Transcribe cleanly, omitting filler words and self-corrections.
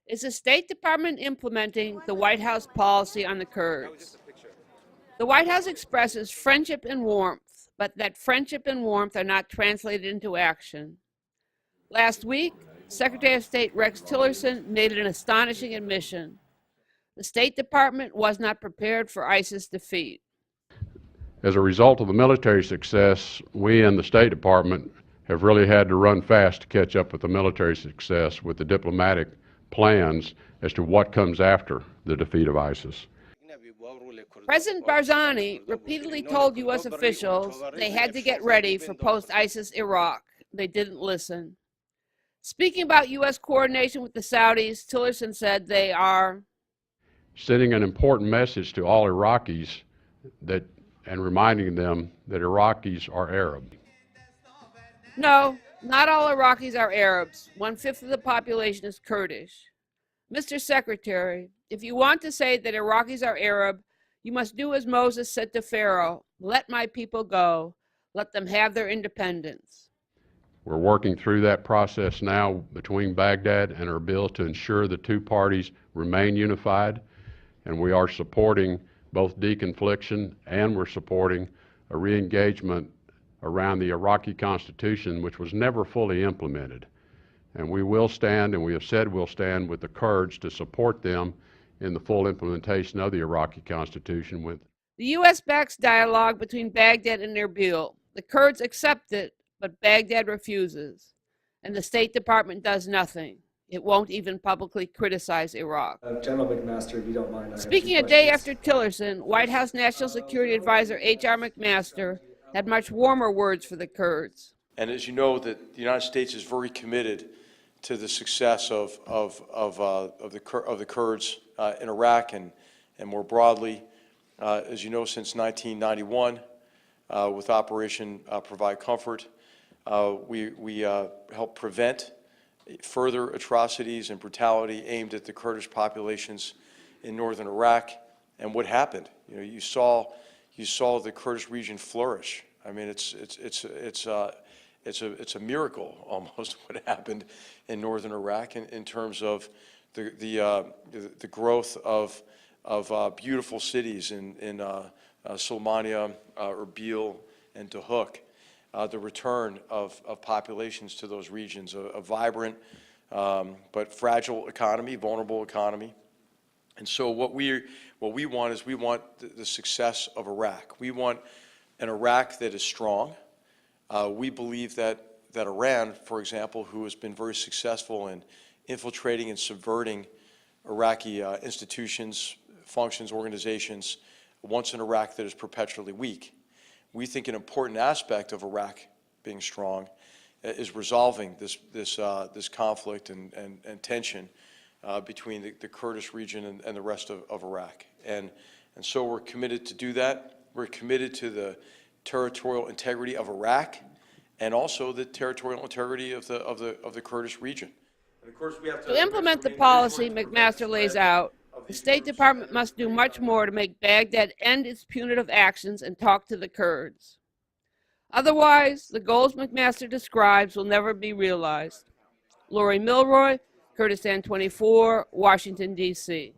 Is the State Department implementing the White House policy on the Kurds? The White House expresses friendship and warmth, but that friendship and warmth are not translated into action. Last week, Secretary of State Rex Tillerson made an astonishing admission. The State Department was not prepared for ISIS defeat. As a result of the military success, we in the State Department have really had to run fast to catch up with the military success with the diplomatic plans as to what comes after the defeat of ISIS. President Barzani repeatedly told U.S. officials they had to get ready for post-ISIS Iraq. They didn't listen. Speaking about U.S. coordination with the Saudis, Tillerson said they are sending an important message to all Iraqis and reminding them that Iraqis are Arab. No, not all Iraqis are Arabs. 1/5 of the population is Kurdish. Mr. Secretary, if you want to say that Iraqis are Arab, you must do as Moses said to Pharaoh, let my people go, let them have their independence. We're working through that process now between Baghdad and Erbil to ensure the two parties remain unified, and we are supporting both deconfliction and we're supporting a re-engagement around the Iraqi constitution, which was never fully implemented. And we will stand, and we have said we'll stand with the Kurds to support them in the full implementation of the Iraqi constitution. The U.S. backs dialogue between Baghdad and Erbil. The Kurds accept it, but Baghdad refuses, and the State Department does nothing. It won't even publicly criticize Iraq. General McMaster, if you don't mind. Speaking a day after Tillerson, White House National Security Advisor H.R. McMaster had much warmer words for the Kurds. And as you know, that the United States is very committed to the success of the Kurds in Iraq and more broadly, as you know, since 1991, with Operation Provide Comfort, we helped prevent further atrocities and brutality aimed at the Kurdish populations in northern Iraq. And what happened? You know, you saw the Kurdish region flourish. I mean, it's a miracle almost what happened in northern Iraq in terms of the growth of beautiful cities in Soleimania, Erbil, and Duhok. The return of populations to those regions, a vibrant but fragile economy, vulnerable economy. And so what we want is we want the success of Iraq. We want an Iraq that is strong. We believe that Iran, for example, who has been very successful in infiltrating and subverting Iraqi institutions, functions, organizations, wants an Iraq that is perpetually weak. We think an important aspect of Iraq being strong is resolving this conflict and tension between the Kurdish region and the rest of Iraq. And so we're committed to do that. We're committed to the territorial integrity of Iraq and also the territorial integrity of the Kurdish region. And of course, we have to implement the policy McMaster lays out, the State Department must do much more to make Baghdad end its punitive actions and talk to the Kurds. Otherwise, the goals McMaster describes will never be realized. Lori Milroy, Kurdistan 24, Washington, D.C.